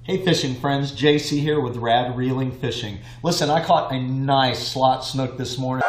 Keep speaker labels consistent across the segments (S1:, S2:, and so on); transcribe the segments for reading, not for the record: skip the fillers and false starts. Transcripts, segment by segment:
S1: Hey fishing friends, JC here with Rad Reeling Fishing. Listen, I caught a nice slot snook this morning.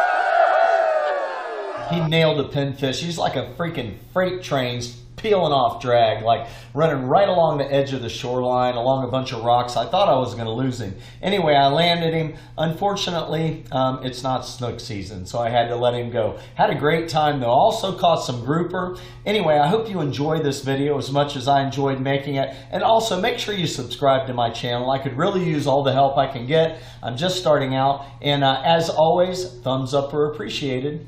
S1: He nailed a pinfish. He's like a freaking freight train's peeling off drag, like running right along the edge of the shoreline, along a bunch of rocks. I thought I was going to lose him. Anyway, I landed him. Unfortunately, it's not snook season, so I had to let him go. Had a great time though. Also caught some grouper. Anyway, I hope you enjoy this video as much as I enjoyed making it. And also make sure you subscribe to my channel. I could really use all the help I can get. I'm just starting out. And as always, thumbs up are appreciated.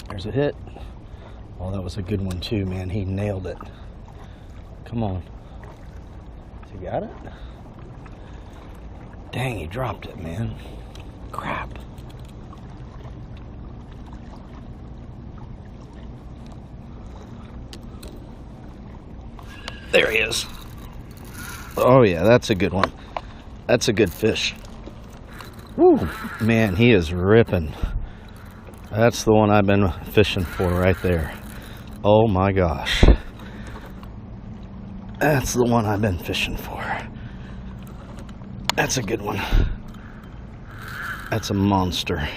S1: There's a hit. Oh, that was a good one too, man. He nailed it. Come on. Has he got it? Dang, he dropped it, man. Crap. There he is. Oh yeah, that's a good one. That's a good fish. Woo, man, he is ripping. That's the one I've been fishing for right there. Oh my gosh. That's the one I've been fishing for. That's a good one. That's a monster.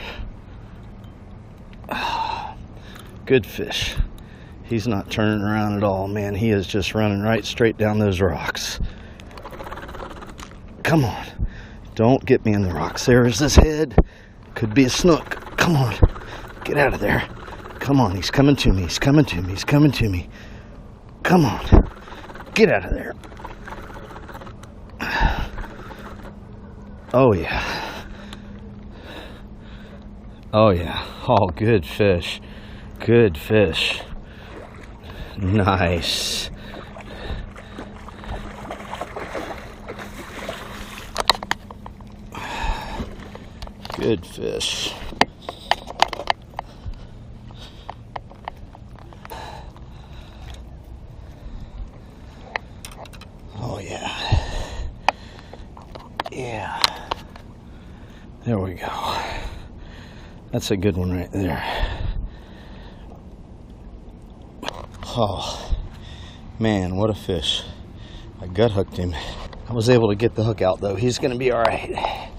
S1: Good fish. He's not turning around at all, man. He is just running right straight down those rocks. Come on. Don't get me in the rocks. There's his head. Could be a snook. Come on. Get out of there. Come on, he's coming to me. He's coming to me. He's coming to me. Come on. Get out of there. Oh, yeah. Oh, yeah. Oh, good fish. Good fish. Nice. Good fish. Oh yeah. Yeah. There we go. That's a good one right there. Oh man, what a fish. I gut hooked him. I was able to get the hook out though. He's gonna be all right.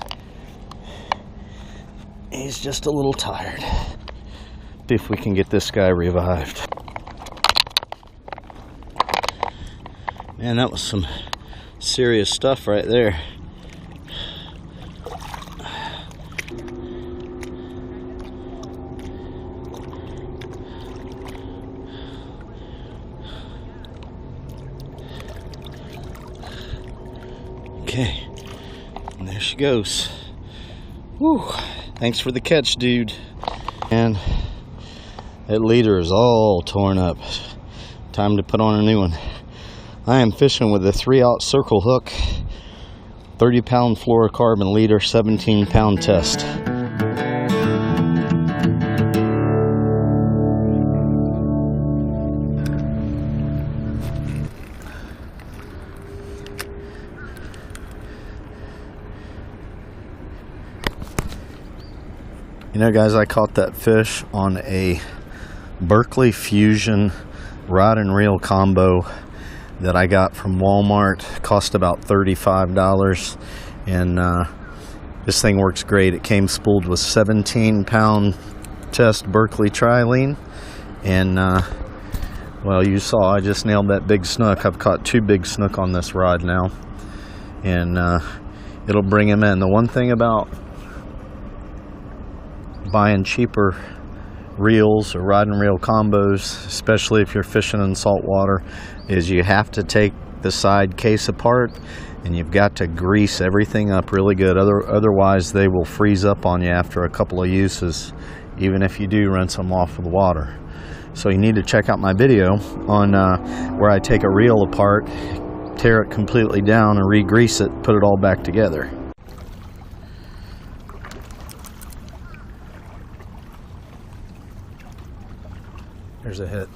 S1: He's just a little tired. See if we can get this guy revived. Man, that was some serious stuff right there. Okay, and there she goes. Woo! Thanks for the catch, dude. And that leader is all torn up. Time to put on a new one. I am fishing with a 3/0 circle hook, 30-pound fluorocarbon leader, 17-pound test. You know, guys, I caught that fish on a Berkley Fusion rod and reel combo that I got from Walmart. Cost about $35, and this thing works great. It came spooled with 17-pound test Berkley trilene, and well, you saw I just nailed that big snook. I've caught 2 big snook on this rod now, and it'll bring him in. The one thing about buying cheaper reels or rod and reel combos, especially if you're fishing in salt water, is you have to take the side case apart and you've got to grease everything up really good. Otherwise they will freeze up on you after a couple of uses, even if you do rinse them off with water. So you need to check out my video on where I take a reel apart, tear it completely down and re-grease it, put it all back together.
S2: There's a hit.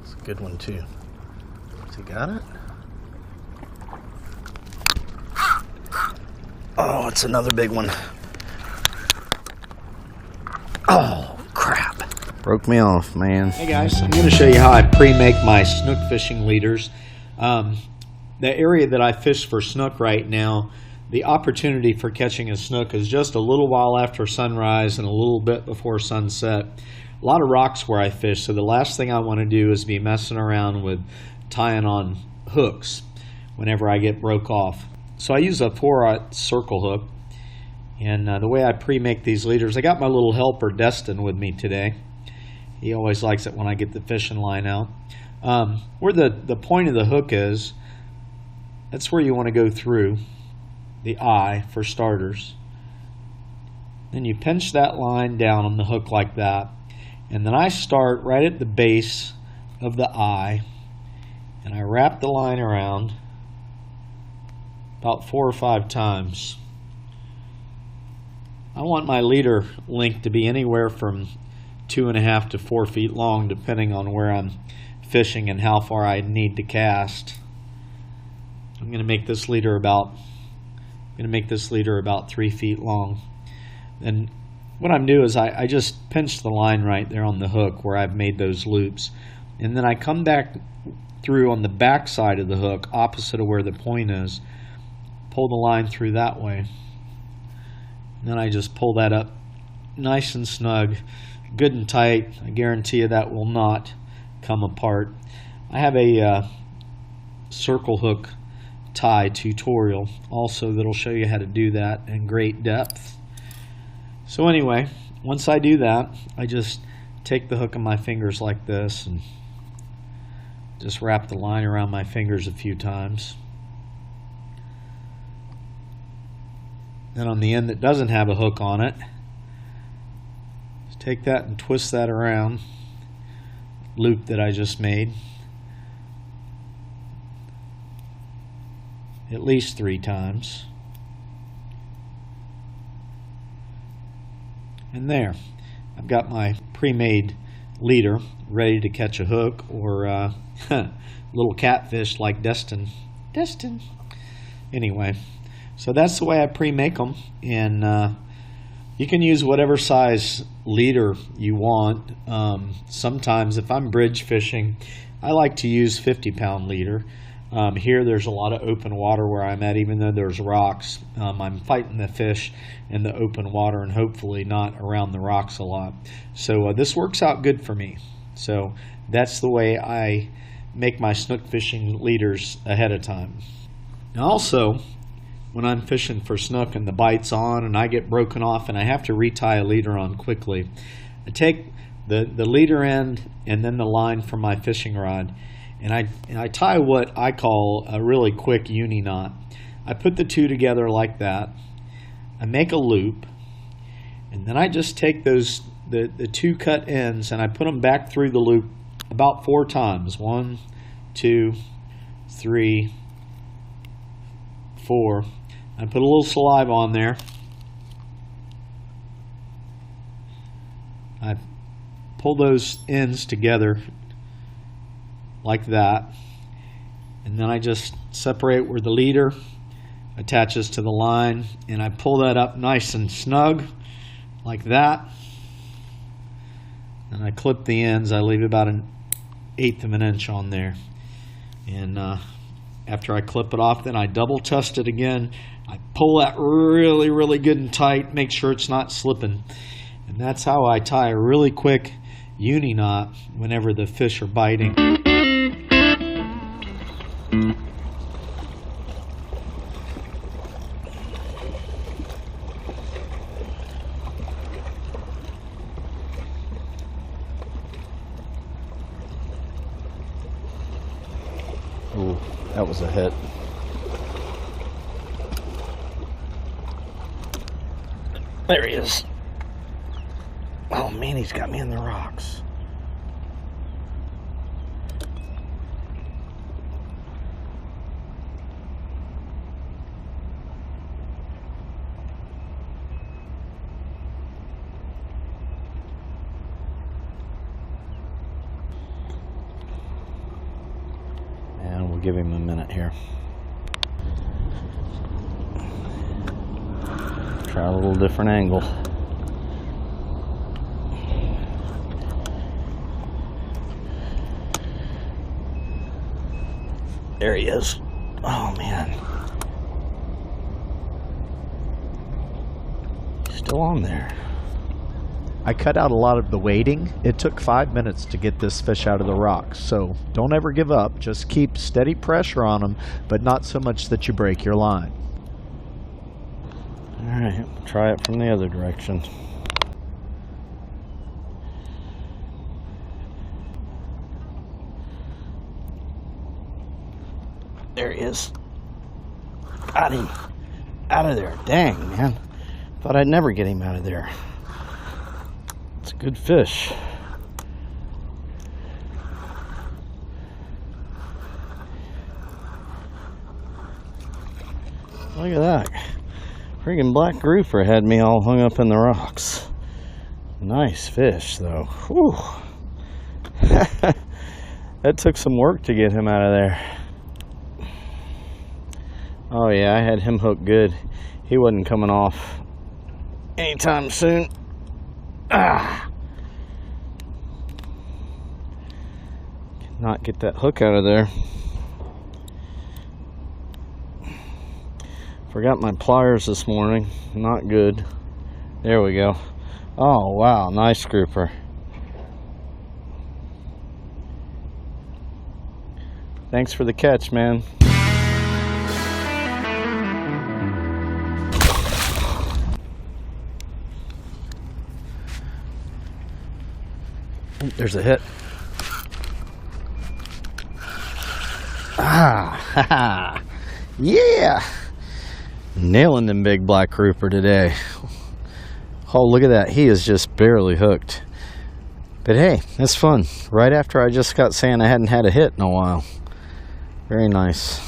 S2: It's a good one too. Has he got it? Oh, it's another big one. Oh, crap. Broke me off, man.
S1: Hey guys, I'm going to show you how I pre-make my snook fishing leaders. The area that I fish for snook right now, the opportunity for catching a snook is just a little while after sunrise and a little bit before sunset. A lot of rocks where I fish, so the last thing I want to do is be messing around with tying on hooks whenever I get broke off. So I use a 4/0 circle hook, and the way I pre-make these leaders, I got my little helper Destin with me today. He always likes it when I get the fishing line out. Where the point of the hook is, that's where you want to go through the eye for starters. Then you pinch that line down on the hook like that, and then I start right at the base of the eye, and I wrap the line around about 4 or 5 times. I want my leader length to be anywhere from 2.5 to 4 feet long, depending on where I'm fishing and how far I need to cast. I'm going to make this leader about 3 feet long. And what I'm doing is I just pinch the line right there on the hook where I've made those loops, and then I come back through on the back side of the hook, opposite of where the point is. Pull the line through that way. And then I just pull that up nice and snug, good and tight. I guarantee you that will not come apart. I have a circle hook tie tutorial also that'll show you how to do that in great depth. So anyway, once I do that, I just take the hook in my fingers like this and just wrap the line around my fingers a few times. Then on the end that doesn't have a hook on it, just take that and twist that around, loop that I just made, at least 3 times. And there, I've got my pre-made leader ready to catch a hook or little catfish like Destin. Anyway. So that's the way I pre-make them, and you can use whatever size leader you want. Sometimes if I'm bridge fishing, I like to use 50-pound leader. Here there's a lot of open water where I'm at, even though there's rocks. I'm fighting the fish in the open water and hopefully not around the rocks a lot. So this works out good for me. So that's the way I make my snook fishing leaders ahead of time. Now also, when I'm fishing for snook and the bite's on and I get broken off and I have to retie a leader on quickly, I take the leader end and then the line from my fishing rod, and I tie what I call a really quick uni knot. I put the two together like that. I make a loop, and then I just take those the 2 cut ends and I put them back through the loop about 4 times. 1, 2, 3, 4. I put a little saliva on there. I pull those ends together like that, and then I just separate where the leader attaches to the line, and I pull that up nice and snug like that, and I clip the ends. I leave about 1/8 of an inch on there, and after I clip it off, then I double test it again. I pull that really, really good and tight, make sure it's not slipping. And that's how I tie a really quick uni knot whenever the fish are biting.
S2: Ooh, that was a hit. There he is. Oh man, he's got me in the rocks. give him a minute here. Try a little different angle. There he is. Oh man. Still on there.
S3: I cut out a lot of the wading. It took 5 minutes to get this fish out of the rocks, so don't ever give up. Just keep steady pressure on them, but not so much that you break your line.
S2: Alright, try it from the other direction. There he is. Got him. Out of there. Dang, man. Thought I'd never get him out of there. It's a good fish. Look at that. Friggin' black grouper had me all hung up in the rocks. Nice fish, though. Whew. That took some work to get him out of there. Oh yeah, I had him hooked good. He wasn't coming off anytime soon. Ah! Cannot get that hook out of there. Forgot my pliers this morning. Not good. There we go. Oh wow, nice grouper. Thanks for the catch, man. There's a hit. Ah, yeah! Nailing them big black grouper today. Oh, look at that. He is just barely hooked. But hey, that's fun. Right after I just got saying I hadn't had a hit in a while. Very nice.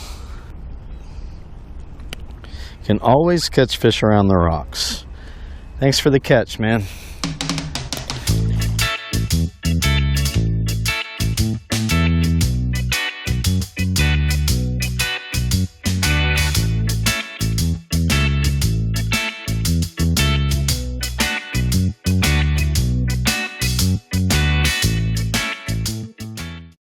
S2: Can always catch fish around the rocks. Thanks for the catch, man.